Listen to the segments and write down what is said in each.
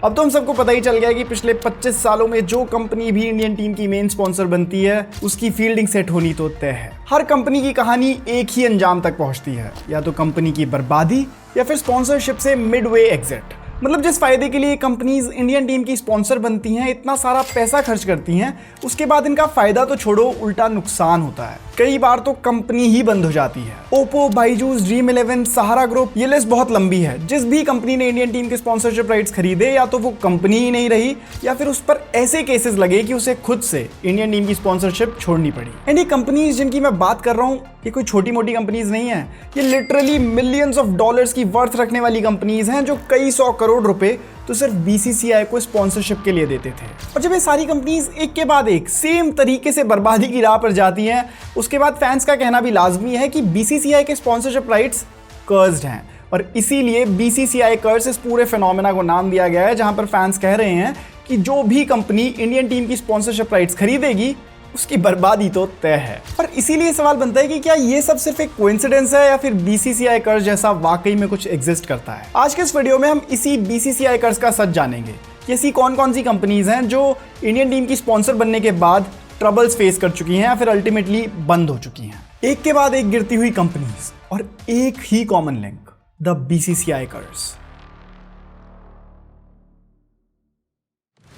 अब तो हम सबको पता ही चल गया कि पिछले 25 सालों में जो कंपनी भी इंडियन टीम की मेन स्पॉन्सर बनती है उसकी फील्डिंग सेट होनी तो तय है। हर कंपनी की कहानी एक ही अंजाम तक पहुंचती है, या तो कंपनी की बर्बादी या फिर स्पॉन्सरशिप से मिडवे एग्जिट। मतलब जिस फायदे के लिए कंपनीज इंडियन टीम की स्पॉन्सर बनती हैं, इतना सारा पैसा खर्च करती हैं, उसके बाद इनका फायदा तो छोड़ो उल्टा नुकसान होता है। कई बार तो कंपनी ही बंद हो जाती है। ओप्पो, बाइजूस, ड्रीम 11, सहारा ग्रुप, ये लिस्ट बहुत लंबी है। जिस भी कंपनी ने इंडियन टीम के स्पॉन्सरशिप राइट्स खरीदे, या तो वो कंपनी ही नहीं रही या फिर उस पर ऐसे केसेस लगे कि उसे खुद से इंडियन टीम की स्पॉन्सरशिप छोड़नी पड़ी। एंड ये कंपनीज जिनकी मैं बात कर रहा हूँ, ये कोई छोटी मोटी कंपनीज नहीं है। ये लिटरली मिलियंस ऑफ डॉलर्स की वर्थ रखने वाली कंपनीज हैं, जो कई 100 करोड़ रुपए तो सिर्फ बीसीसीआई को स्पॉन्सरशिप के लिए देते थे। और जब ये सारी कंपनीज एक के बाद एक सेम तरीके से बर्बादी की राह पर जाती हैं, उसके बाद फैंस का कहना भी लाजमी है कि बीसीसीआई के स्पॉन्सरशिप राइट्स कर्स्ड हैं। और इसीलिए बीसीसीआई कर्स इस पूरे फिनोमेना को नाम दिया गया है, जहां पर फैंस कह रहे हैं कि जो भी कंपनी इंडियन टीम की स्पॉन्सरशिप राइट्स खरीदेगी उसकी बर्बादी तो तय है। पर इसीलिए सवाल बनता है कि क्या ये सब सिर्फ एक कोइंसिडेंस है या फिर बीसीसीआई कर्ज जैसा वाकई में कुछ एग्जिस्ट करता है। आज के इस वीडियो में हम इसी बीसीसीआई कर्ज का सच जानेंगे कि ऐसी कौन कौन सी कंपनीज हैं जो इंडियन टीम की स्पॉन्सर बनने के बाद ट्रबल्स फेस कर चुकी हैं या फिर अल्टीमेटली बंद हो चुकी हैं। एक के बाद एक गिरती हुई कंपनीज और एक ही कॉमन लिंक, द बीसीसीआई कर्ज।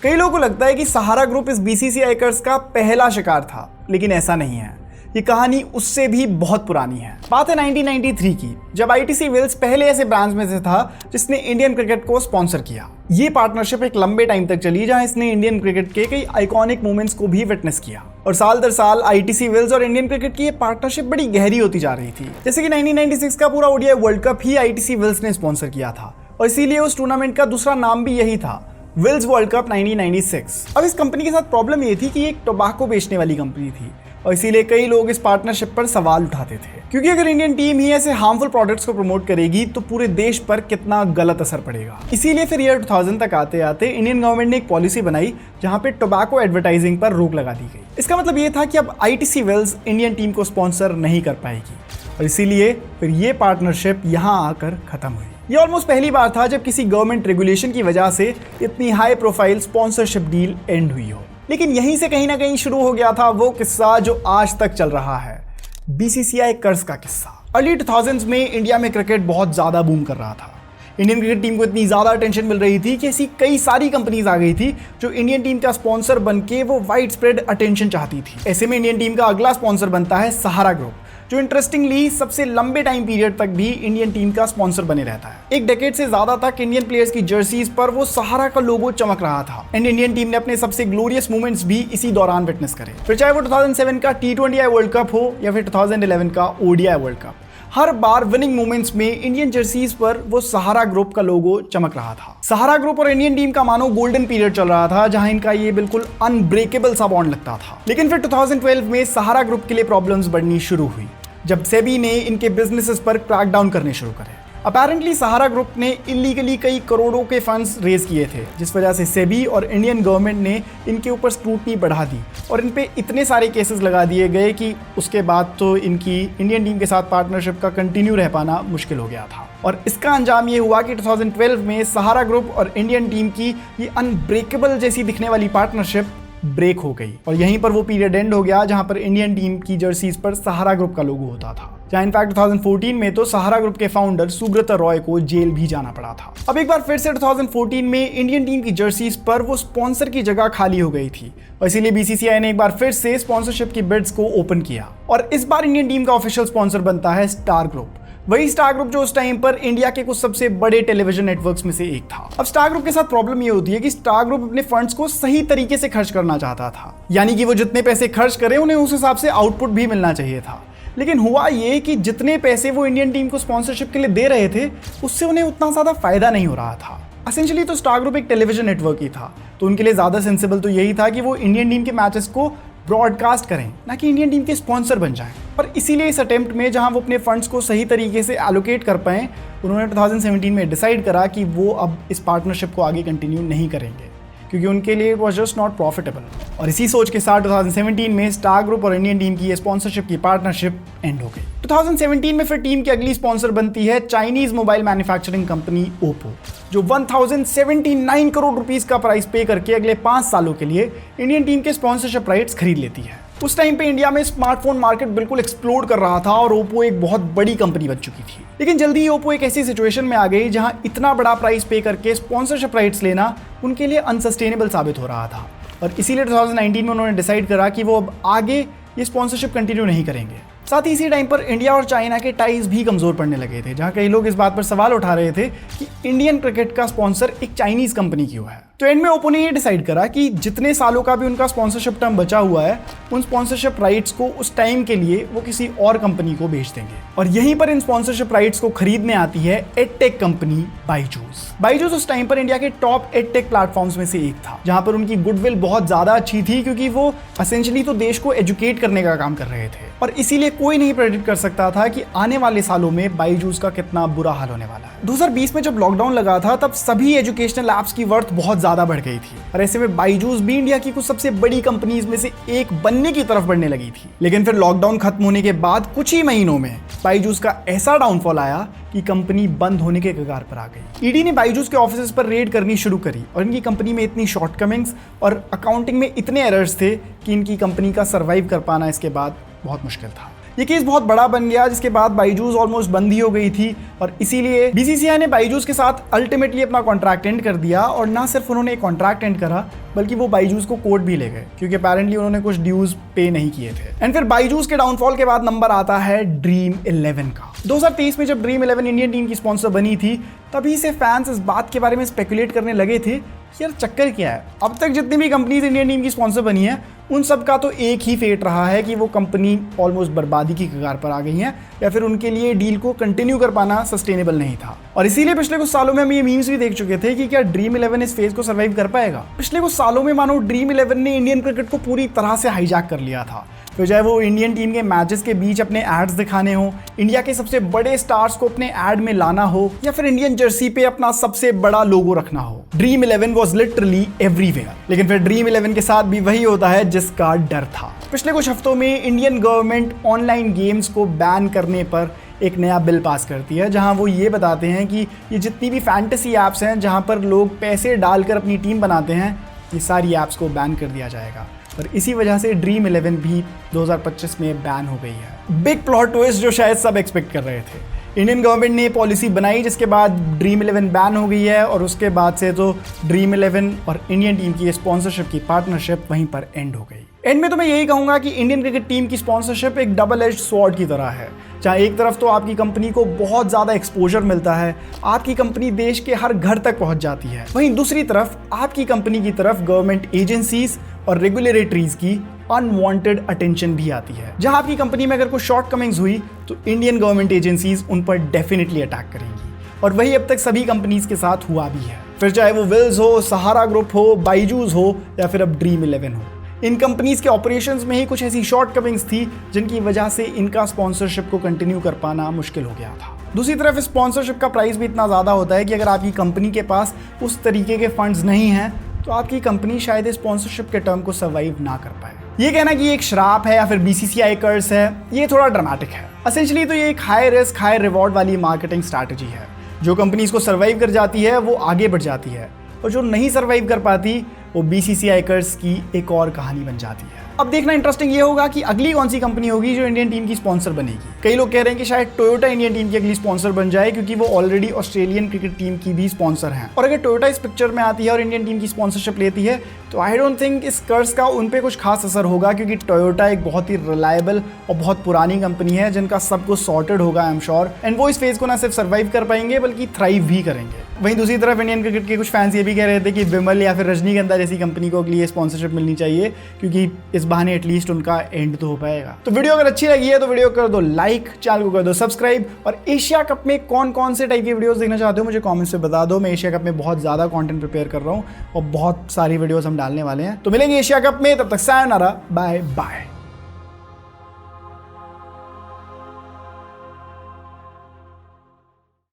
कई लोगों को लगता है कि सहारा ग्रुप इस बीसीसीआई कर्ज का पहला शिकार था, लेकिन ऐसा नहीं है। ये कहानी उससे भी बहुत पुरानी है। बात है 1993 की, जब आईटीसी विल्स पहले ऐसे ब्रांड्स में से था जिसने इंडियन क्रिकेट को स्पॉन्सर किया। ये पार्टनरशिप एक लंबे टाइम तक चली, जहां इसने इंडियन क्रिकेट के कई आइकॉनिक मोमेंट्स को भी विटनेस किया। और साल दर साल आईटीसी विल्स और इंडियन क्रिकेट की ये पार्टनरशिप बड़ी गहरी होती जा रही थी। जैसे कि 1996 का पूरा ओडीआई वर्ल्ड कप ही आईटीसी विल्स ने स्पॉन्सर किया था, और इसीलिए उस टूर्नामेंट का दूसरा नाम भी यही था, विल्स वर्ल्ड कप 1996। अब इस कंपनी के साथ प्रॉब्लम ये थी कि एक टोबैको बेचने वाली कंपनी थी, और इसीलिए कई लोग इस पार्टनरशिप पर सवाल उठाते थे, क्योंकि अगर इंडियन टीम ही ऐसे हार्मफुल प्रोडक्ट्स को प्रमोट करेगी तो पूरे देश पर कितना गलत असर पड़ेगा। इसीलिए फिर ईयर 2000 तक आते आते इंडियन गवर्नमेंट ने एक पॉलिसी बनाई जहां पे टोबैको एडवर्टाइजिंग पर रोक लगा दी गई। इसका मतलब ये था कि अब आईटीसी विल्स इंडियन टीम को स्पॉन्सर नहीं कर पाएगी, और इसीलिए फिर ये पार्टनरशिप यहां आकर खत्म हुई। ये ऑलमोस्ट पहली बार था जब किसी गवर्नमेंट रेगुलेशन की वजह से इतनी high profile sponsorship deal and हुई हो। लेकिन यहीं से कहीं ना कहीं शुरू हो गया था वो किस्सा जो आज तक चल रहा है, बीसीसीआई कर्ज का किस्सा। अर्ली 2000s में इंडिया में क्रिकेट बहुत ज्यादा बूम कर रहा था। इंडियन क्रिकेट टीम को इतनी ज्यादा अटेंशन मिल रही थी कि ऐसी कई सारी कंपनीज आ गई थी जो इंडियन टीम का स्पॉन्सर बनके वो वाइड स्प्रेड अटेंशन चाहती थी। ऐसे में इंडियन टीम का अगला स्पॉन्सर बनता है सहारा ग्रुप, जो इंटरेस्टिंगली सबसे लंबे टाइम पीरियड तक भी इंडियन टीम का स्पॉन्सर बने रहता है। एक डेकेड से ज्यादा तक इंडियन प्लेयर्स की जर्सीज पर वो सहारा का लोगो चमक रहा था, एंड इंडियन टीम ने अपने सबसे ग्लोरियस मोमेंट्स भी इसी दौरान विटनेस करे। फिर चाहे वो 2007 का T20I वर्ल्ड कप हो या फिर 2011 का ODI वर्ल्ड कप, हर बार विनिंग मोमेंट्स में इंडियन जर्सीज पर वो सहारा ग्रुप का लोगो चमक रहा था। सहारा ग्रुप और इंडियन टीम का मानो गोल्डन पीरियड चल रहा था, जहां इनका ये बिल्कुल अनब्रेकेबल सा बॉन्ड लगता था। लेकिन फिर 2012 में सहारा ग्रुप के लिए प्रॉब्लम्स बढ़नी शुरू हुई, जब सेबी ने इनके बिजनेसेस पर क्रैकडाउन करने शुरू करे। अपेरेंटली सहारा ग्रुप ने इलीगली कई करोड़ों के फंड्स रेज किए थे, जिस वजह से सेबी और इंडियन गवर्नमेंट ने इनके ऊपर स्क्रूटनी बढ़ा दी और इन पे इतने सारे केसेस लगा दिए गए कि उसके बाद तो इनकी इंडियन टीम के साथ पार्टनरशिप का कंटिन्यू रह पाना मुश्किल हो गया था। और इसका अंजाम ये हुआ कि 2012 में सहारा ग्रुप और इंडियन टीम की ये अनब्रेकेबल जैसी दिखने वाली पार्टनरशिप ब्रेक हो गई, और यहीं पर वो पीरियड एंड हो गया जहां पर इंडियन टीम की जर्सीज पर सहारा ग्रुप का लोगो होता था। जहां इनफैक्ट 2014 में तो सहारा ग्रुप के फाउंडर सुब्रत रॉय को जेल भी जाना पड़ा था। अब एक बार फिर से 2014 में इंडियन टीम की जर्सीज पर वो स्पॉन्सर की जगह खाली हो गई थी, और इसीलिए बीसीसीआई ने एक बार फिर से स्पॉन्सरशिप की बिड्स को ओपन किया, और इस बार इंडियन टीम का ऑफिशियल स्पॉन्सर बनता है स्टार ग्रुप। वही स्टार ग्रुप जो उस टाइम पर इंडिया के कुछ सबसे बड़े टेलीविजन नेटवर्क्स में से एक था। अब स्टार ग्रुप के साथ प्रॉब्लम ये होती है कि स्टार ग्रुप अपने फंड्स को सही तरीके से खर्च करना चाहता था, यानी कि वो जितने पैसे खर्च करे उन्हें उस हिसाब से आउटपुट भी मिलना चाहिए था। लेकिन हुआ ये कि जितने पैसे वो इंडियन टीम को स्पॉन्सरशिप के लिए दे रहे थे, उससे उन्हें उतना ज्यादा फायदा नहीं हो रहा था। एसेंशियली तो स्टार ग्रुप एक टेलीविजन नेटवर्क ही था, तो उनके लिए ज्यादा सेंसिबल तो यही था कि वो इंडियन टीम के मैचेस को ब्रॉडकास्ट करें, ना कि इंडियन टीम के स्पॉन्सर बन जाएं। और इसीलिए इस अटेम्प्ट में जहां वो अपने फंड्स को सही तरीके से एलोकेट कर पाएं, उन्होंने 2017 में डिसाइड करा कि वो अब इस पार्टनरशिप को आगे कंटिन्यू नहीं करेंगे, क्योंकि उनके लिए it was just not profitable. और इसी सोच के साथ 2017 में स्टार ग्रुप और इंडियन टीम की स्पॉन्सरशिप की पार्टनरशिप एंड हो गई। 2017 में फिर टीम की अगली स्पॉन्सर बनती है Chinese mobile manufacturing company Oppo, जो 1079 करोड़ रुपीस का प्राइस पे करके अगले 5 सालों के लिए इंडियन टीम के स्पॉन्सरशिप राइट्स खरीद लेती है। उस टाइम पे इंडिया में स्मार्टफोन मार्केट बिल्कुल एक्सप्लोड कर रहा था और ओप्पो एक बहुत बड़ी कंपनी बन चुकी थी। लेकिन जल्दी ही ओप्पो एक ऐसी सिचुएशन में आ गई जहां इतना बड़ा प्राइस पे करके स्पॉन्सरशिप राइट्स लेना उनके लिए अनसस्टेनेबल साबित हो रहा था, और इसीलिए 2019 में उन्होंने डिसाइड करा कि वो अब आगे ये स्पॉन्सरशिप कंटिन्यू नहीं करेंगे। साथ ही इसी टाइम पर इंडिया और चाइना के टाइज भी कमजोर पड़ने लगे थे, जहां कई लोग इस बात पर सवाल उठा रहे थे कि इंडियन क्रिकेट का स्पॉन्सर एक चाइनीज कंपनी क्यों है। तो एंड में ओप्पो ने ये डिसाइड करा कि जितने सालों का भी उनका स्पॉन्सरशिप टर्म बचा हुआ है, उन स्पॉन्सरशिप राइट्स को उस टाइम के लिए वो किसी और कंपनी को बेच देंगे। और यहीं पर इन स्पॉन्सरशिप राइट्स को खरीदने आती है एडटेक कंपनी बायजूस। बायजूस उस टाइम पर इंडिया के टॉप एडटेक प्लेटफॉर्म्स में से एक था, जहां पर उनकी गुडविल बहुत ज्यादा अच्छी थी, क्योंकि वो एसेंशियली तो देश को एजुकेट करने का काम कर रहे थे, और इसीलिए कोई नहीं प्रेडिक्ट कर सकता था कि आने वाले सालों में बायजूस का कितना बुरा हाल होने वाला है। 2020 में जब लॉकडाउन लगा था, तब सभी एजुकेशनल ऐप्स की वर्थ बहुत ज्यादा बढ़ गई थी, और ऐसे में बायजूस भी इंडिया की कुछ सबसे बड़ी कंपनीज में से एक बनने की तरफ बढ़ने लगी थी। लेकिन फिर लॉकडाउन खत्म होने के बाद कुछ ही महीनों में बायजूस का ऐसा डाउनफॉल आया कि कंपनी बंद होने के कगार पर आ गई। ईडी ने बायजूस के ऑफिसेज पर रेड करनी शुरू करी, और इनकी कंपनी में इतनी शॉर्टकमिंग्स और अकाउंटिंग में इतने एरर्स थे कि इनकी कंपनी का सर्वाइव कर पाना इसके बाद बहुत मुश्किल था। ये केस बहुत बड़ा बन गया, जिसके बाद बायजूस ऑलमोस्ट बंद ही हो गई थी, और इसीलिए बीसीसीआई ने बायजूस के साथ अल्टीमेटली अपना कॉन्ट्रैक्ट एंड कर दिया। और ना सिर्फ उन्होंने एक कॉन्ट्रैक्ट एंड करा, बल्कि वो बायजूस को कोर्ट भी ले गए, क्योंकि अपेरेंटली उन्होंने कुछ ड्यूज पे नहीं किए थे। एंड फिर बायजूस के डाउनफॉल के बाद नंबर आता है ड्रीम 11 का। 2023 में जब ड्रीम 11 इंडियन टीम की स्पॉन्सर बनी थी, तभी से फैंस इस बात के बारे में स्पेकुलेट करने लगे थे कि यार चक्कर क्या है। अब तक जितनी भी कंपनीज इंडियन टीम की स्पॉन्सर बनी है, उन सब का तो एक ही फेट रहा है कि वो कंपनी ऑलमोस्ट बर्बादी की कगार पर आ गई है, या फिर उनके लिए डील को कंटिन्यू कर पाना सस्टेनेबल नहीं था। और इसीलिए पिछले कुछ सालों में हम ये मीम्स भी देख चुके थे कि क्या ड्रीम 11 इस फेज को सर्वाइव कर पाएगा। पिछले कुछ सालों में मानो ड्रीम 11 ने इंडियन क्रिकेट को पूरी तरह से हाईजैक कर लिया था। तो चाहे वो इंडियन टीम के मैचेस के बीच अपने एड्स दिखाने हो, इंडिया के सबसे बड़े स्टार्स को अपने एड में लाना हो, या फिर इंडियन जर्सी पे अपना सबसे बड़ा लोगो रखना हो, ड्रीम 11 वाज लिटरली एवरीवेयर। लेकिन फिर ड्रीम 11 के साथ भी वही होता है जिसका डर था। पिछले कुछ हफ्तों में इंडियन गवर्नमेंट ऑनलाइन गेम्स को बैन करने पर एक नया बिल पास करती है, जहां वो ये बताते हैं कि ये जितनी भी फैंटेसी ऐप्स हैं जहां पर लोग पैसे डालकर अपनी टीम बनाते हैं, ये सारी ऐप्स को बैन कर दिया जाएगा। और इसी वजह से ड्रीम 11 भी 2025 में बैन हो गई है। बिग प्लॉट ट्विस्ट जो शायद सब एक्सपेक्ट कर रहे थे। इंडियन गवर्नमेंट ने पॉलिसी बनाई, जिसके बाद ड्रीम 11 बैन हो गई है, और उसके बाद से तो ड्रीम 11 और इंडियन टीम की स्पॉन्सरशिप की पार्टनरशिप वहीं पर एंड हो गई। एंड में तो मैं यही कहूंगा कि इंडियन क्रिकेट टीम की स्पॉन्सरशिप एक डबल एज्ड स्वॉर्ड की तरह है, जहाँ एक तरफ तो आपकी कंपनी को बहुत ज़्यादा एक्सपोजर मिलता है, आपकी कंपनी देश के हर घर तक पहुंच जाती है, वहीं दूसरी तरफ आपकी कंपनी की तरफ गवर्नमेंट एजेंसीज और रेगुलेटरीज की अनवांटेड अटेंशन भी आती है। जहां आपकी कंपनी में अगर कोई शॉर्टकमिंग्स हुई, तो इंडियन गवर्नमेंट एजेंसीज उन पर डेफिनेटली अटैक करेंगी, और वही अब तक सभी कंपनीज के साथ हुआ भी है। फिर चाहे वो विल्स हो, सहारा ग्रुप हो, बायजूस हो, या फिर अब ड्रीम 11 हो, इन कंपनीज के ऑपरेशंस में ही कुछ ऐसी शॉर्टकमिंग्स थी जिनकी वजह से इनका स्पॉन्सरशिप को कंटिन्यू कर पाना मुश्किल हो गया था। दूसरी तरफ स्पॉन्सरशिप का प्राइस भी इतना ज़्यादा होता है कि अगर आपकी कंपनी के पास उस तरीके के फंड्स नहीं हैं, तो आपकी कंपनी शायद स्पॉन्सरशिप के टर्म को सर्वाइव ना कर पाए। ये कहना कि ये एक श्राप है या फिर बीसीसीआई कर्स है, ये थोड़ा ड्रामेटिक है। एसेंशियली तो ये एक हाई रिस्क हाई रिवॉर्ड वाली मार्केटिंग स्ट्रैटेजी है। जो कंपनी इसको सर्वाइव कर जाती है वो आगे बढ़ जाती है, और जो नहीं सर्वाइव कर पाती वो बीसीसीआई कर्स की एक और कहानी बन जाती है। अब देखना इंटरेस्टिंग ये होगा कि अगली कौन सी कंपनी होगी जो इंडियन टीम की स्पॉन्सर बनेगी। कई लोग कह रहे हैं कि शायद टोयोटा इंडियन टीम की अगली स्पॉन्सर बन जाए, क्योंकि वो ऑलरेडी ऑस्ट्रेलियन क्रिकेट टीम की भी स्पॉन्सर हैं, और अगर टोयोटा इस पिक्चर में आती है और इंडियन टीम की स्पॉन्सरशिप लेती है, तो आई डोंट थिंक इस कर्ज का उन पे कुछ खास असर होगा, क्योंकि टोयोटा एक बहुत ही रिलायबल और बहुत पुरानी कंपनी है जिनका सब कुछ सॉर्टेड होगा आई एम श्योर, एंड वो इस फेज को ना सिर्फ सर्वाइव कर पाएंगे बल्कि थ्राइव भी करेंगे। वहीं दूसरी तरफ इंडियन क्रिकेट के कुछ फैंस ये भी कह रहे थे कि विमल या फिर रजनीगंधा जैसी कंपनी को अगली स्पॉन्सरशिप मिलनी चाहिए, क्योंकि इस बहाने एटलीस्ट उनका एंड तो हो पाएगा। तो वीडियो अगर अच्छी लगी है तो वीडियो कर दो लाइक, चैनल को कर दो सब्सक्राइब, और एशिया कप में कौन कौन से टाइप की वीडियोस देखना चाहते हो मुझे कमेंट्स में बता दो। मैं एशिया कप में बहुत ज़्यादा कंटेंट प्रिपेयर कर रहा हूँ और बहुत सारी वीडियोस हम डालने वाले हैं। तो मिलेंगे एशिया कप में, तब तक सायोनारा, बाय बाय।